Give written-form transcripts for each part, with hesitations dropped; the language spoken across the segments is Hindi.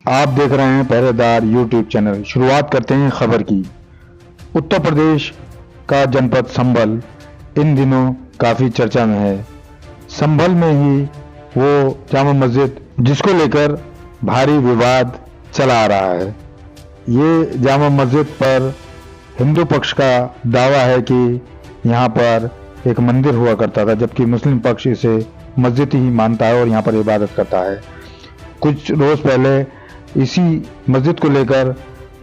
आप देख रहे हैं पहरेदार यूट्यूब चैनल। शुरुआत करते हैं खबर की। उत्तर प्रदेश का जनपद संभल इन दिनों काफ़ी चर्चा में है। संभल में ही वो जामा मस्जिद जिसको लेकर भारी विवाद चला आ रहा है। ये जामा मस्जिद पर हिंदू पक्ष का दावा है कि यहाँ पर एक मंदिर हुआ करता था, जबकि मुस्लिम पक्ष इसे मस्जिद ही मानता है और यहाँ पर इबादत करता है। कुछ रोज पहले इसी मस्जिद को लेकर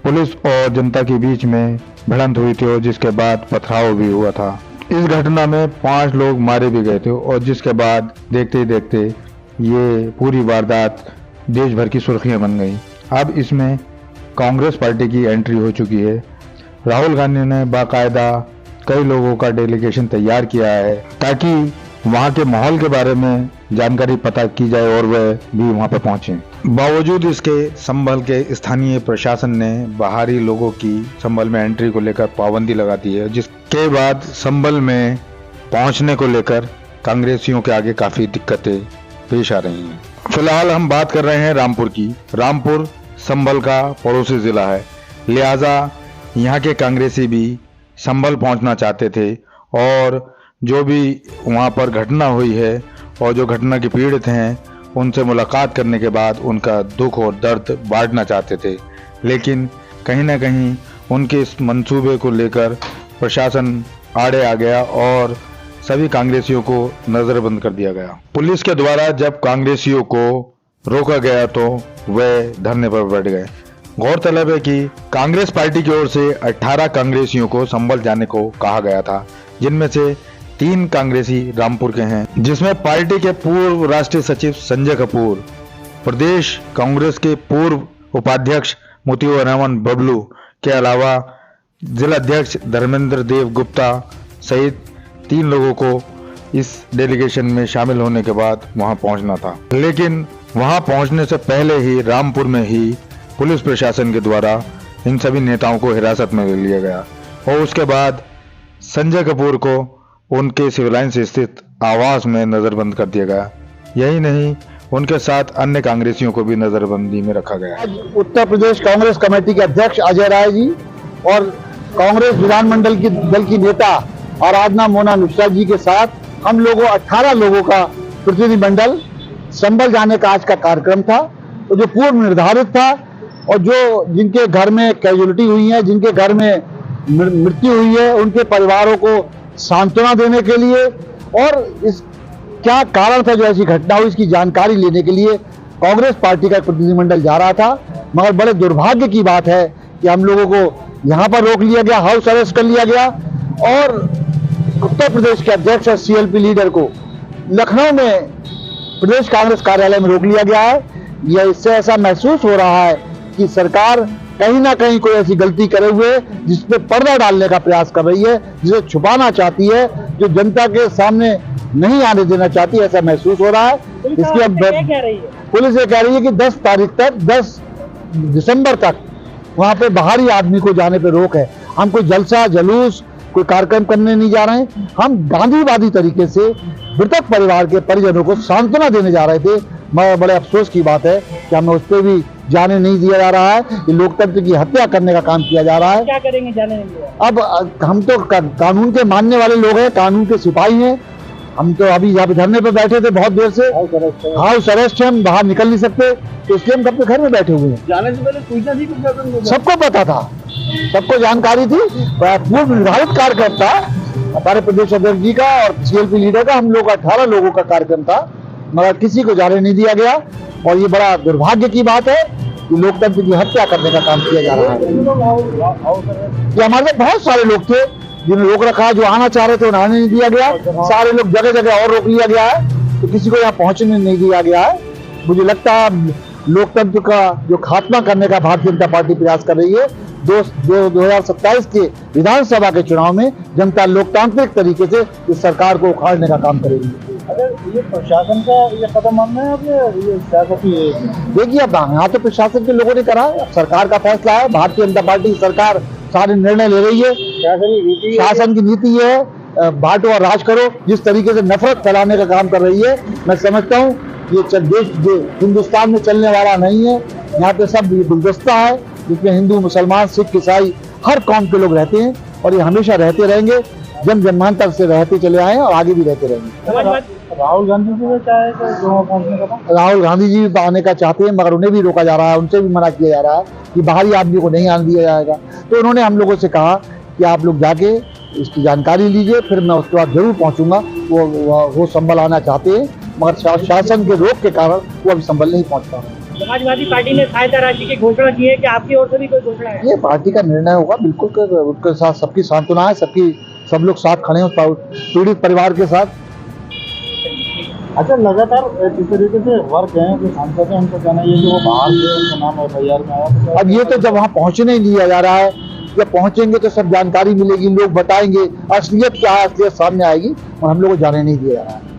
पुलिस और जनता के बीच में भिड़ंत हुई थी और जिसके बाद पथराव भी हुआ था। इस घटना में 5 लोग मारे भी गए थे और जिसके बाद देखते ही देखते ये पूरी वारदात देश भर की सुर्खियां बन गई। अब इसमें कांग्रेस पार्टी की एंट्री हो चुकी है। राहुल गांधी ने बाकायदा कई लोगों का डेलीगेशन तैयार किया है ताकि वहां के माहौल के बारे में जानकारी पता की जाए और वह भी वहां पर पहुंचे। बावजूद इसके संभल के स्थानीय प्रशासन ने बाहरी लोगों की संभल में एंट्री को लेकर पाबंदी लगा दी है, जिसके बाद संभल में पहुंचने को लेकर कांग्रेसियों के आगे काफी दिक्कतें पेश आ रही हैं। फिलहाल हम बात कर रहे हैं रामपुर की। रामपुर संभल का पड़ोसी जिला है, लिहाजा यहाँ के कांग्रेसी भी संभल पहुंचना चाहते थे और जो भी वहाँ पर घटना हुई है और जो घटना के पीड़ित हैं उनसे मुलाकात करने के बाद उनका दुख और दर्द बांटना चाहते थे, लेकिन कहीं ना कहीं उनके इस मंसूबे को लेकर प्रशासन आड़े आ गया और सभी कांग्रेसियों को नजरबंद कर दिया गया। पुलिस के द्वारा जब कांग्रेसियों को रोका गया तो वे धरने पर बैठ गए। गौरतलब है कि कांग्रेस पार्टी की ओर से 18 कांग्रेसियों को संभल जाने को कहा गया था, जिनमें से 3 कांग्रेसी रामपुर के हैं, जिसमें पार्टी के पूर्व राष्ट्रीय सचिव संजय कपूर, प्रदेश कांग्रेस के पूर्व उपाध्यक्ष मोतीउर रहमान बबलू के अलावा जिला अध्यक्ष धर्मेंद्र देव गुप्ता सहित 3 लोगों को इस डेलीगेशन में शामिल होने के बाद वहां पहुंचना था। लेकिन वहां पहुंचने से पहले ही रामपुर में ही पुलिस प्रशासन के द्वारा इन सभी नेताओं को हिरासत में ले लिया गया और उसके बाद संजय कपूर को उनके सिविल लाइन से स्थित आवास में नजरबंद कर दिया गया। यही नहीं, उनके साथ अन्य कांग्रेसियों को भी नजरबंदी में रखा गया। आज उत्तर प्रदेश कांग्रेस कमेटी के अध्यक्ष अजय राय जी और कांग्रेस विधानमंडल की दल की नेता आराधना मोना मिश्रा जी के साथ हम लोगों 18 लोगों का प्रतिनिधिमंडल संभल जाने का आज का कार्यक्रम था। तो जो पूर्व निर्धारित था और जो जिनके घर में कैजुअलिटी हुई है, जिनके घर में मृत्यु हुई है, उनके परिवारों को सांत्वना देने के लिए और इस क्या कारण था जो ऐसी घटना हुई इसकी जानकारी लेने के लिए कांग्रेस पार्टी का प्रतिनिधिमंडल जा रहा था। मगर बड़े दुर्भाग्य की बात है कि हम लोगों को यहाँ पर रोक लिया गया, हाउस अरेस्ट कर लिया गया और उत्तर प्रदेश के अध्यक्ष और सीएलपी लीडर को लखनऊ में प्रदेश कांग्रेस कार्यालय में रोक लिया गया है। यह इससे ऐसा महसूस हो रहा है कि सरकार कहीं ना कहीं कोई ऐसी गलती करे हुए जिसपे पर्दा डालने का प्रयास कर रही है, जिसे छुपाना चाहती है, जो जनता के सामने नहीं आने देना चाहती, ऐसा महसूस हो रहा है। इसकी अब पुलिस ये कह रही है कि 10 तारीख तक, 10 दिसंबर तक वहां पे बाहरी आदमी को जाने पे रोक है। हम कोई जलसा जुलूस कोई कार्यक्रम करने नहीं जा रहे हैं, हम गांधीवादी तरीके से मृतक परिवार के परिजनों को सांत्वना देने जा रहे थे। बड़े अफसोस की बात है कि हमें उस पर भी जाने नहीं दिया जा रहा है। ये लोकतंत्र की हत्या करने का काम किया जा रहा है। क्या करेंगे जाने नहीं दिया? अब हम तो कानून के मानने वाले लोग हैं, कानून के सिपाही हैं। हम तो अभी यहाँ पे धरने पे बैठे थे बहुत देर से, हाउस अरेस्ट है, हम बाहर निकल नहीं सकते, तो इसलिए हम अपने घर में बैठे हुए हैं। जाने से पहले सूचना थी? सबको पता था, सबको जानकारी थी। पूर्व निर्धारित कार्यक्रम था हमारे प्रदेश अध्यक्ष जी का और सीएलपी लीडर का। हम लोग 18 लोगों का कार्यक्रम था, मगर किसी को जाने नहीं दिया गया और ये बड़ा दुर्भाग्य की बात है कि लोकतंत्र की हत्या करने का काम किया जा रहा है। ये हमारे बहुत सारे लोग थे जिन्हें रोक रखा है, जो आना चाह रहे थे उन्हें आने नहीं दिया गया। सारे लोग जगह जगह और रोक लिया गया है, तो किसी को यहाँ पहुंचने नहीं दिया गया है। मुझे लगता है लोकतंत्र का जो खात्मा करने का भारतीय जनता पार्टी प्रयास कर रही है। 2027 के विधानसभा के चुनाव में जनता लोकतांत्रिक तरीके से इस सरकार को उखाड़ने का काम करेगी। अगर ये प्रशासन का ये कदम मानना है आपने, ये सियासत ही है? देखिए, अब यहाँ तो प्रशासन के लोगों ने करा, अब सरकार का फैसला है। भारतीय जनता पार्टी सरकार सारे निर्णय ले रही है। शासन की नीति है बांटो और राज करो। जिस तरीके से नफरत फैलाने का काम कर रही है, मैं समझता हूँ देश हिंदुस्तान में चलने वाला नहीं है। यहाँ पे सब गुलदस्ता है जिसमें हिंदू, मुसलमान, सिख, ईसाई हर कौम के लोग रहते हैं और ये हमेशा रहते रहेंगे, जन जन्मांतर से रहते चले आए और आगे भी रहते रहेंगे। राहुल गांधी जी भी चाहे तो वहाँ पहुँचने का था। राहुल गांधी जी भी आने का चाहते हैं मगर उन्हें भी रोका जा रहा है, उनसे भी मना किया जा रहा है कि बाहरी आदमी को नहीं आने दिया जाएगा। तो उन्होंने हम लोगों से कहा कि आप लोग जाके इसकी जानकारी लीजिए, फिर मैं उसके बाद जरूर पहुंचूंगा। वो संभल आना चाहते हैं मगर शासन के रोक के कारण वो अभी संभल नहीं पहुंच पा रहे। समाजवादी पार्टी ने सहायता राशि की घोषणा की है कि आपकी ओर से भी कोई घोषणा है? ये पार्टी का निर्णय होगा, बिल्कुल उनके साथ सबकी सांत्वना है, सब लोग साथ खड़े हैं उस पीड़ित परिवार के साथ। अच्छा, लगातार जिस तरीके से वर्क हैं जो सांसद है उनको कहना ये कि वो बाहर से उनका नाम FIR में आया। अब ये तो जब वहाँ पहुँचने नहीं दिया जा रहा है, जब पहुँचेंगे तो सब जानकारी मिलेगी, लोग बताएंगे असलियत क्या है, असलियत सामने आएगी और हम लोग को जाने नहीं दिया जा रहा है।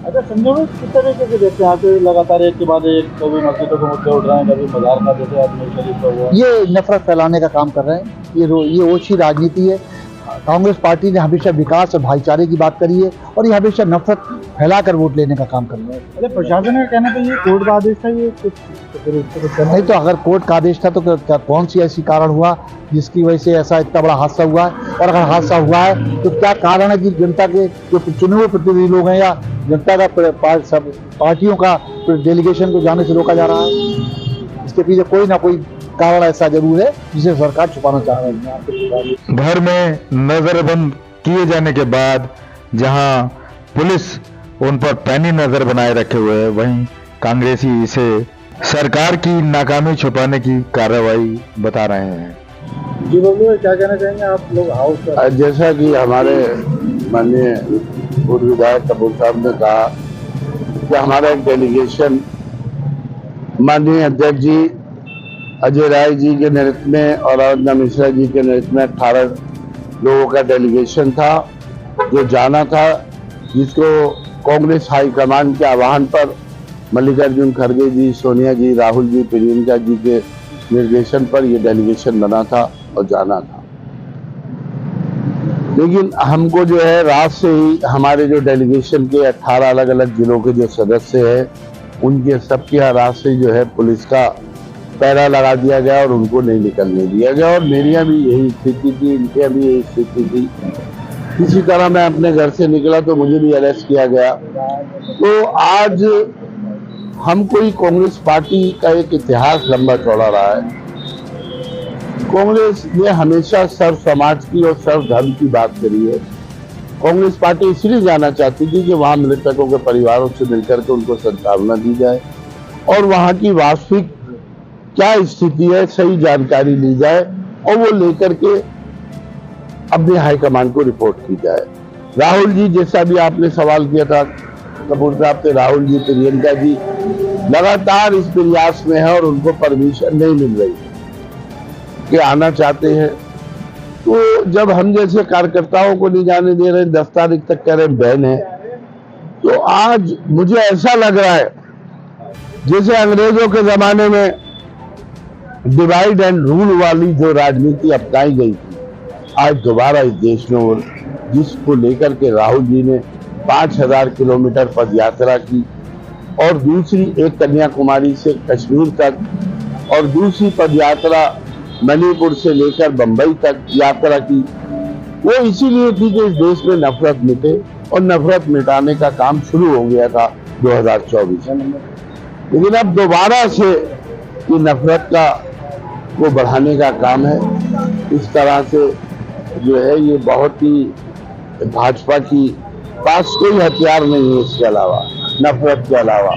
अच्छा संजय भाई, किस तरीके से देखते हैं आके लगातार एक के बाद एक, कभी मस्जिदों के मुद्दे उठ रहे हैं, कभी बाजार का जैसे अजमेर शरीफ का हुआ, ये नफरत फैलाने का काम कर रहे हैं। ये ओछी राजनीति है। कांग्रेस पार्टी ने हमेशा विकास और भाईचारे की बात करी है और ये हमेशा नफरत फैलाकर वोट लेने का काम कर रहे हैं। अच्छा प्रशासन का कहना तो ये कोर्ट का आदेश था, ये कुछ नहीं तो अगर कोर्ट का आदेश था तो कौन सी ऐसी कारण हुआ जिसकी वजह से ऐसा इतना बड़ा हादसा हुआ है? और अगर हादसा हुआ है तो क्या कारण है कि जनता के जो चुने हुए प्रतिनिधि लोग हैं या जनता का सब पार्टियों का डेलीगेशन को जाने से रोका जा रहा है? इसके पीछे कोई ना कोई कारण ऐसा जरूर है जिसे सरकार छुपाना चाह रही है। घर में नजरबंद किए जाने के बाद जहां पुलिस उन पर पैनी नजर बनाए रखे हुए है, वहीं कांग्रेसी इसे सरकार की नाकामी छुपाने की कार्रवाई बता रहे हैं। जी बोलिए, क्या कहना चाहेंगे आप लोग हाउस का? जैसा कि हमारे माननीय पूर्व विधायक कपूर साहब ने कहा कि हमारा एक डेलीगेशन माननीय अध्यक्ष जी अजय राय जी के नेतृत्व में और आराधना मिश्रा जी के नेतृत्व में 18 लोगों का डेलीगेशन था जो जाना था, जिसको कांग्रेस हाईकमान के आह्वान पर मल्लिकार्जुन खड़गे जी, सोनिया जी, राहुल जी, प्रियंका जी के निर्देशन पर यह डेलीगेशन बना था और जाना था। लेकिन हमको जो है रात से ही हमारे जो डेलीगेशन के 18 अलग अलग जिलों के जो सदस्य हैं उनके सबके यहाँ रात से जो है पुलिस का पैरा लगा दिया गया और उनको नहीं निकलने दिया गया। और मेरी भी यही स्थिति थी, इनके भी यही स्थिति थी। इसी तरह मैं अपने घर से निकला तो मुझे भी अरेस्ट किया गया। तो आज हम कोई कांग्रेस पार्टी का एक इतिहास लंबा चौड़ा रहा है। कांग्रेस ने हमेशा सर्व समाज की और सर्व धर्म की बात करी है। कांग्रेस पार्टी इसलिए जाना चाहती थी कि वहां मृतकों के परिवारों से मिलकर के उनको सांत्वना दी जाए और वहां की वास्तविक क्या स्थिति है सही जानकारी ली जाए और वो लेकर के अपने हाईकमान को रिपोर्ट की जाए। राहुल जी, जैसा भी आपने सवाल किया था कपूर साहब से, राहुल जी, प्रियंका जी लगातार इस प्रयास में है और उनको परमिशन नहीं मिल रही कि आना चाहते हैं। तो जब हम जैसे कार्यकर्ताओं को नहीं जाने दे रहे, 10 तारीख तक कह रहे बैन है, तो आज मुझे ऐसा लग रहा है जैसे अंग्रेजों के जमाने में डिवाइड एंड रूल वाली जो राजनीति अपनाई गई थी, आज दोबारा इस देश में, और जिसको लेकर के राहुल जी ने 5000 किलोमीटर पद यात्रा की और दूसरी एक कन्याकुमारी से कश्मीर तक और दूसरी पद यात्रा मणिपुर से लेकर बंबई तक यात्रा की, वो इसीलिए थी कि इस देश में नफरत मिटे और नफरत मिटाने का काम शुरू हो गया था 2024 में। लेकिन अब दोबारा से ये नफरत का को बढ़ाने का काम है। इस तरह से जो है ये बहुत ही भाजपा की पास कोई हथियार नहीं है इसके अलावा, नफरत के अलावा।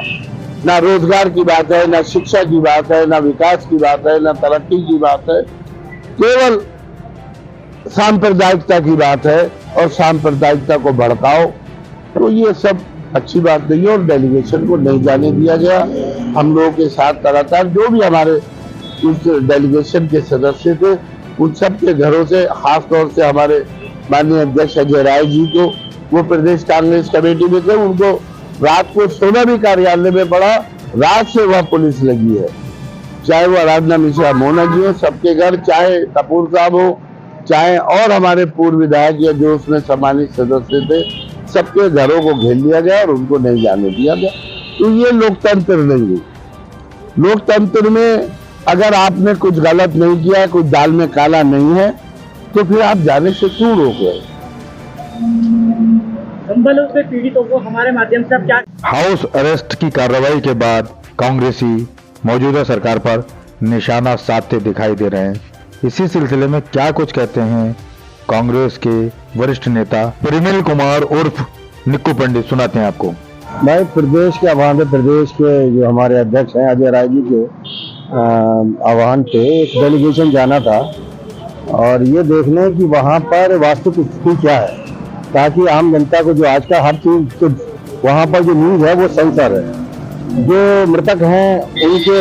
ना रोजगार की बात है, ना शिक्षा की बात है, ना विकास की बात है, ना तरक्की की बात है, केवल सांप्रदायिकता की बात है और सांप्रदायिकता को भड़काओ। तो ये सब अच्छी बात नहीं है और डेलीगेशन को नहीं जाने दिया गया। हम लोगों के साथ लगातार जो भी हमारे उस डेलीगेशन के सदस्य थे उन सब के घरों से, खास तौर से हमारे माननीय अध्यक्ष अजय राय जी को, वो प्रदेश कांग्रेस कमेटी में थे, उनको रात को सोना भी कार्यालय में पड़ा, रात से वह पुलिस लगी है। चाहे वो आराधना मिश्रा मोना जी हो, सबके घर, चाहे कपूर साहब हो, चाहे और हमारे पूर्व विधायक या जो उसमें सम्मानित सदस्य थे, सबके घरों को घेर लिया गया और उनको नहीं जाने दिया गया। तो ये लोकतंत्र नहीं है। लोकतंत्र में अगर आपने कुछ गलत नहीं किया, कुछ दाल में काला नहीं है, तो फिर आप जाने से क्यों रोक रहे हैं? संभल से पीड़ितों को हमारे माध्यम से आप क्या हाउस अरेस्ट की कार्रवाई के बाद कांग्रेसी मौजूदा सरकार पर निशाना साधते दिखाई दे रहे हैं। इसी सिलसिले में क्या कुछ कहते हैं कांग्रेस के वरिष्ठ नेता परिमल कुमार उर्फ निक्कू पंडित, सुनाते हैं आपको। मैं प्रदेश के आह्वान प्रदेश के जो हमारे अध्यक्ष हैं अजय राय जी के आह्वान पे एक डेलीगेशन जाना था और ये देखने कि वहाँ पर वास्तविक स्थिति क्या है, ताकि आम जनता को जो आज का हर चीज तो वहाँ पर जो न्यूज है वो सेंसर है। जो मृतक हैं उनके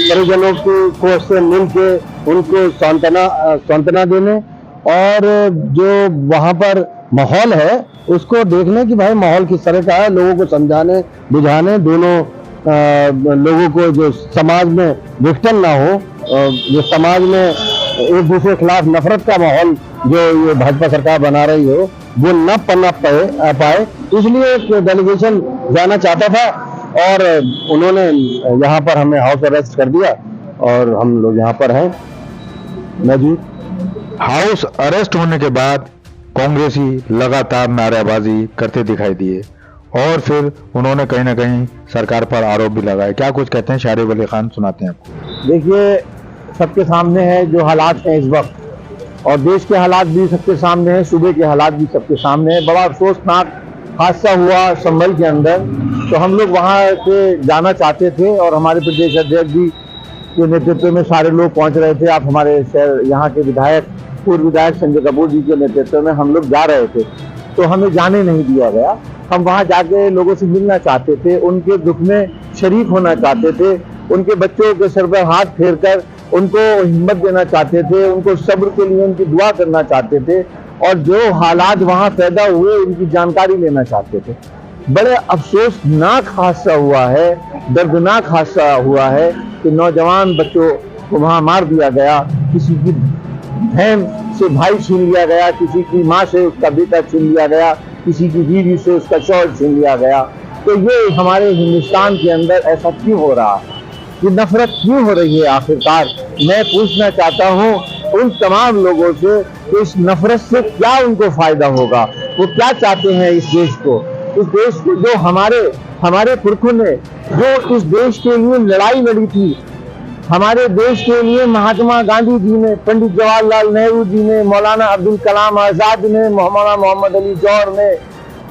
परिजनों को से मिल के उनको सांत्वना देने और जो वहाँ पर माहौल है उसको देखने कि भाई माहौल किस तरह का है, लोगों को समझाने बुझाने, दोनों लोगों को जो समाज में विघटन ना हो, जो समाज में एक दूसरे के खिलाफ नफरत का माहौल जो ये भाजपा सरकार बना रही हो वो न पनप पाए, इसलिए एक डेलीगेशन जाना चाहता था और उन्होंने यहाँ पर हमें हाउस अरेस्ट कर दिया और हम लोग यहाँ पर हैं मौजूद। हाउस अरेस्ट होने के बाद कांग्रेसी लगातार नारेबाजी करते दिखाई दिए और फिर उन्होंने कहीं ना कहीं सरकार पर आरोप भी लगाए। क्या कुछ कहते हैं शारिब अली खान, सुनाते हैं आपको। देखिए, सबके सामने है जो हालात हैं इस वक्त, और देश के हालात भी सबके सामने हैं, सूबे के हालात भी सबके सामने हैं। बड़ा अफसोसनाक हादसा हुआ संभल के अंदर, तो हम लोग वहाँ से जाना चाहते थे और हमारे प्रदेश अध्यक्ष जी के नेतृत्व में सारे लोग पहुँच रहे थे। आप हमारे शहर यहाँ के विधायक, पूर्व विधायक संजय कपूर जी के नेतृत्व में हम लोग जा रहे थे, तो हमें जाने नहीं दिया गया। हम वहाँ जाके लोगों से मिलना चाहते थे, उनके दुख में शरीक होना चाहते थे, उनके बच्चों के सर पर हाथ फेर कर उनको हिम्मत देना चाहते थे, उनको सब्र के लिए उनकी दुआ करना चाहते थे और जो हालात वहाँ पैदा हुए उनकी जानकारी लेना चाहते थे। बड़े अफसोसनाक हादसा हुआ है, दर्दनाक हादसा हुआ है कि नौजवान बच्चों को वहाँ मार दिया गया, किसी की बहन से भाई छीन लिया गया, किसी की माँ से उसका बेटा छीन लिया गया, किसी की बीवी से उसका शौहर छीन लिया गया। तो ये हमारे हिंदुस्तान के अंदर ऐसा क्यों हो रहा है, ये नफरत क्यों हो रही है? आखिरकार मैं पूछना चाहता हूँ उन तमाम लोगों से कि इस नफरत से क्या उनको फायदा होगा, वो क्या चाहते हैं इस देश को, इस देश को जो हमारे पुरखों ने जो इस देश के लिए लड़ाई लड़ी थी, हमारे देश के लिए महात्मा गांधी जी ने, पंडित जवाहरलाल नेहरू जी ने, मौलाना अब्दुल कलाम आजाद ने, मौलाना मोहम्मद अली जौहर ने,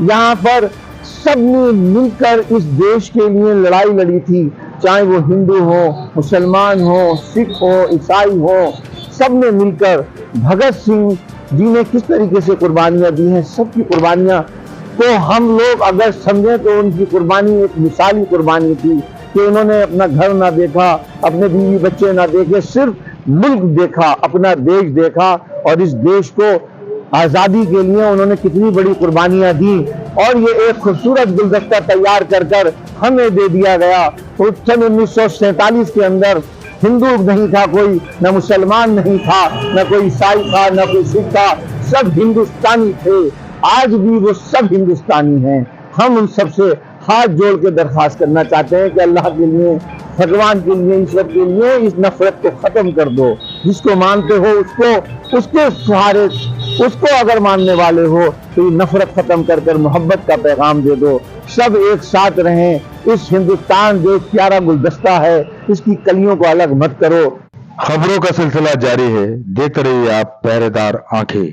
यहाँ पर सबने मिलकर इस देश के लिए लड़ाई लड़ी थी। चाहे वो हिंदू हो, मुसलमान हो, सिख हो, ईसाई हो, सबने मिलकर। भगत सिंह जी ने किस तरीके से कुर्बानियां दी हैं, सबकी कुर्बानियां तो हम लोग अगर समझें तो उनकी कुर्बानी एक मिसाली कुर्बानी थी कि उन्होंने अपना घर ना देखा, अपने बीवी बच्चे ना देखे, सिर्फ मुल्क देखा, अपना देश देखा और इस देश को आज़ादी के लिए उन्होंने कितनी बड़ी कुर्बानियां दी और ये एक खूबसूरत गुलदस्ता तैयार कर कर हमें दे दिया गया। सन 1947 के अंदर हिंदू नहीं था कोई, न मुसलमान नहीं था, न कोई ईसाई था, न कोई सिख था, सब हिंदुस्तानी थे। आज भी वो सब हिंदुस्तानी हैं। हम उन सबसे हाथ जोड़ के दरख्वास्त करना चाहते हैं कि अल्लाह के लिए, भगवान के लिए, ईश्वर के लिए इस नफरत को खत्म कर दो। जिसको मानते हो उसको, उसके सहारे, उसको अगर मानने वाले हो तो ये नफरत खत्म कर कर मोहब्बत का पैगाम दे दो। सब एक साथ रहें। इस हिंदुस्तान जो प्यारा गुलदस्ता है, इसकी कलियों को अलग मत करो। खबरों का सिलसिला जारी है, देखते रहिए आप पहरेदार आंखें।